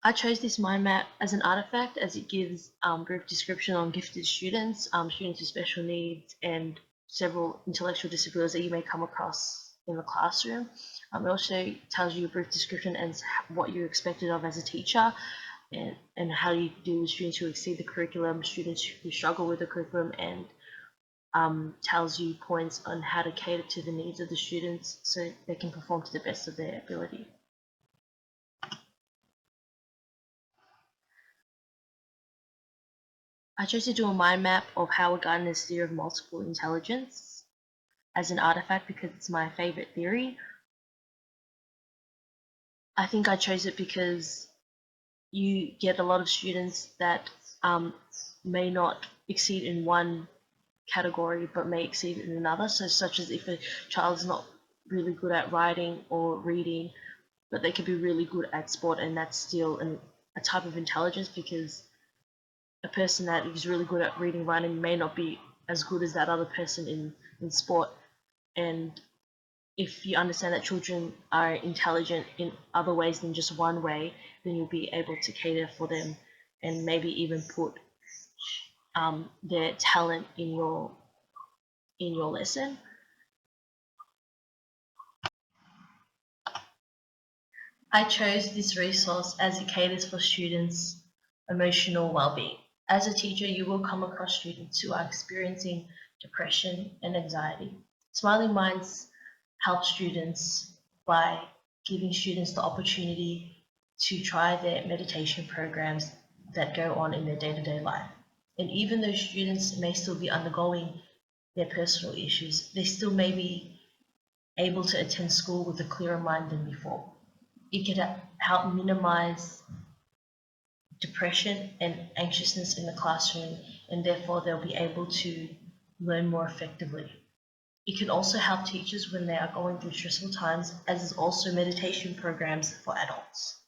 I chose this mind map as an artifact as it gives brief description on gifted students, students with special needs, and several intellectual disabilities that you may come across in the classroom. It also tells you a brief description as what you're expected of as a teacher, and how you deal with students who exceed the curriculum, students who struggle with the curriculum, and tells you points on how to cater to the needs of the students so they can perform to the best of their ability. I chose to do a mind map of Howard Gardner's theory of multiple intelligence as an artifact because it's my favorite theory. I think I chose it because you get a lot of students that may not exceed in one category but may exceed in another. So such as if a child is not really good at writing or reading, but they could be really good at sport, and that's still a type of intelligence, because a person that is really good at reading, writing may not be as good as that other person in sport. And if you understand that children are intelligent in other ways than just one way, then you'll be able to cater for them and maybe even put their talent in your lesson. I chose this resource as it caters for students' emotional well-being. As a teacher, you will come across students who are experiencing depression and anxiety. Smiling Minds helps students by giving students the opportunity to try their meditation programs that go on in their day-to-day life. And even though students may still be undergoing their personal issues, they still may be able to attend school with a clearer mind than before. It can help minimize depression and anxiousness in the classroom, and therefore they'll be able to learn more effectively. It can also help teachers when they are going through stressful times, as is also meditation programs for adults.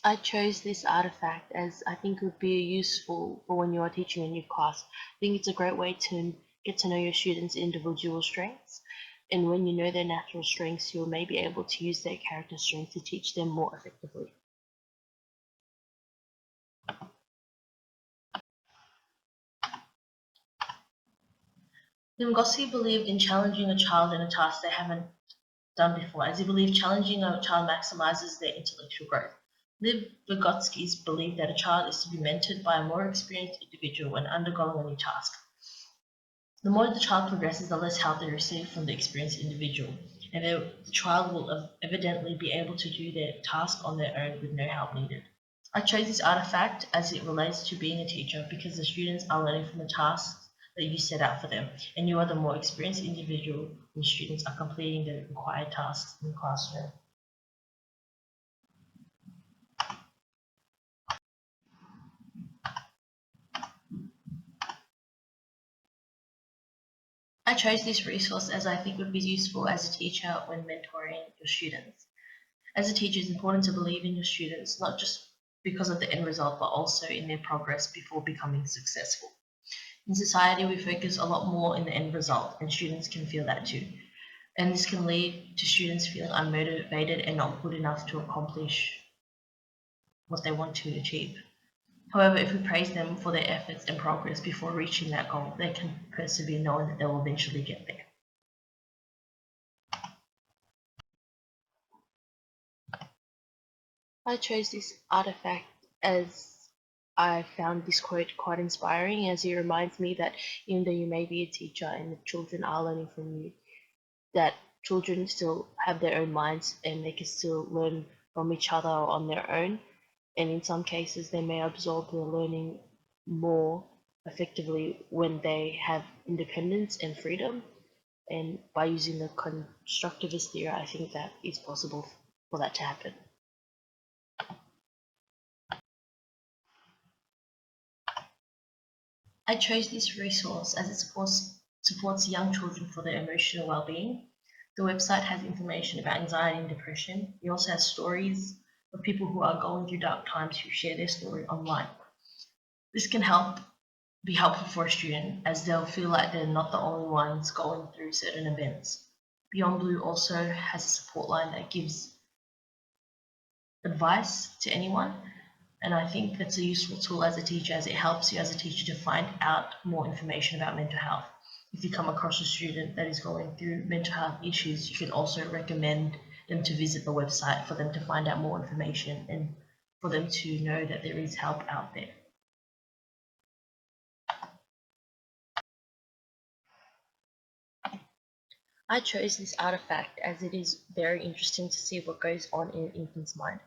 I chose this artifact as I think it would be useful for when you are teaching a new class. I think it's a great way to get to know your students' individual strengths, and when you know their natural strengths, you'll maybe be able to use their character strength to teach them more effectively. Ngozi believed in challenging a child in a task they haven't done before, as he believed challenging a child maximizes their intellectual growth. Liv Vygotsky's believed that a child is to be mentored by a more experienced individual when undergoing a new task. The more the child progresses, the less help they receive from the experienced individual, and the child will evidently be able to do their task on their own with no help needed. I chose this artifact as it relates to being a teacher because the students are learning from the tasks that you set out for them, and you are the more experienced individual when students are completing the required tasks in the classroom. I chose this resource as I think would be useful as a teacher when mentoring your students. As a teacher, it's important to believe in your students, not just because of the end result, but also in their progress before becoming successful. In society, we focus a lot more in the end result, and students can feel that too. And this can lead to students feeling unmotivated and not good enough to accomplish what they want to achieve. However, if we praise them for their efforts and progress before reaching that goal, they can persevere knowing that they will eventually get there. I chose this artifact as I found this quote quite inspiring, as it reminds me that even though you may be a teacher and the children are learning from you, that children still have their own minds and they can still learn from each other on their own. And in some cases, they may absorb their learning more effectively when they have independence and freedom. And by using the constructivist theory, I think that it's possible for that to happen. I chose this resource as it supports young children for their emotional well-being. The website has information about anxiety and depression. It also has stories of people who are going through dark times who share their story online. This can be helpful for a student, as they'll feel like they're not the only ones going through certain events. Beyond Blue also has a support line that gives advice to anyone, and I think that's a useful tool as a teacher, as it helps you as a teacher to find out more information about mental health. If you come across a student that is going through mental health issues, you can also recommend them to visit the website for them to find out more information and for them to know that there is help out there. I chose this artifact as it is very interesting to see what goes on in an infant's mind,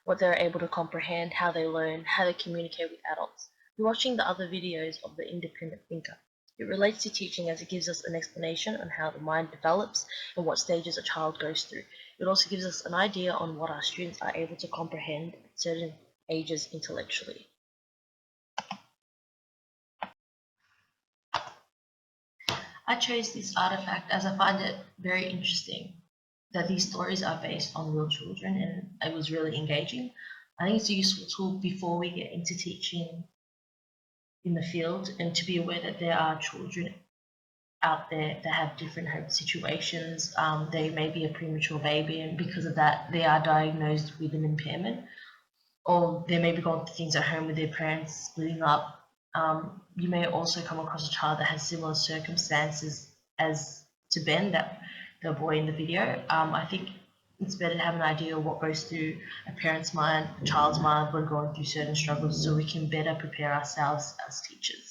what they're able to comprehend, how they learn, how they communicate with adults. We're watching the other videos of the independent thinker. It relates to teaching as it gives us an explanation on how the mind develops and what stages a child goes through. It also gives us an idea on what our students are able to comprehend at certain ages intellectually. I chose this artifact as I find it very interesting that these stories are based on real children, and it was really engaging. I think it's a useful tool before we get into teaching in the field, and to be aware that there are children out there that have different home situations. They may be a premature baby, and because of that, they are diagnosed with an impairment, or they may be going through things at home with their parents splitting up. You may also come across a child that has similar circumstances as to Ben, that the boy in the video. I think it's better to have an idea of what goes through a parent's mind, a child's mind when going through certain struggles, so we can better prepare ourselves as teachers.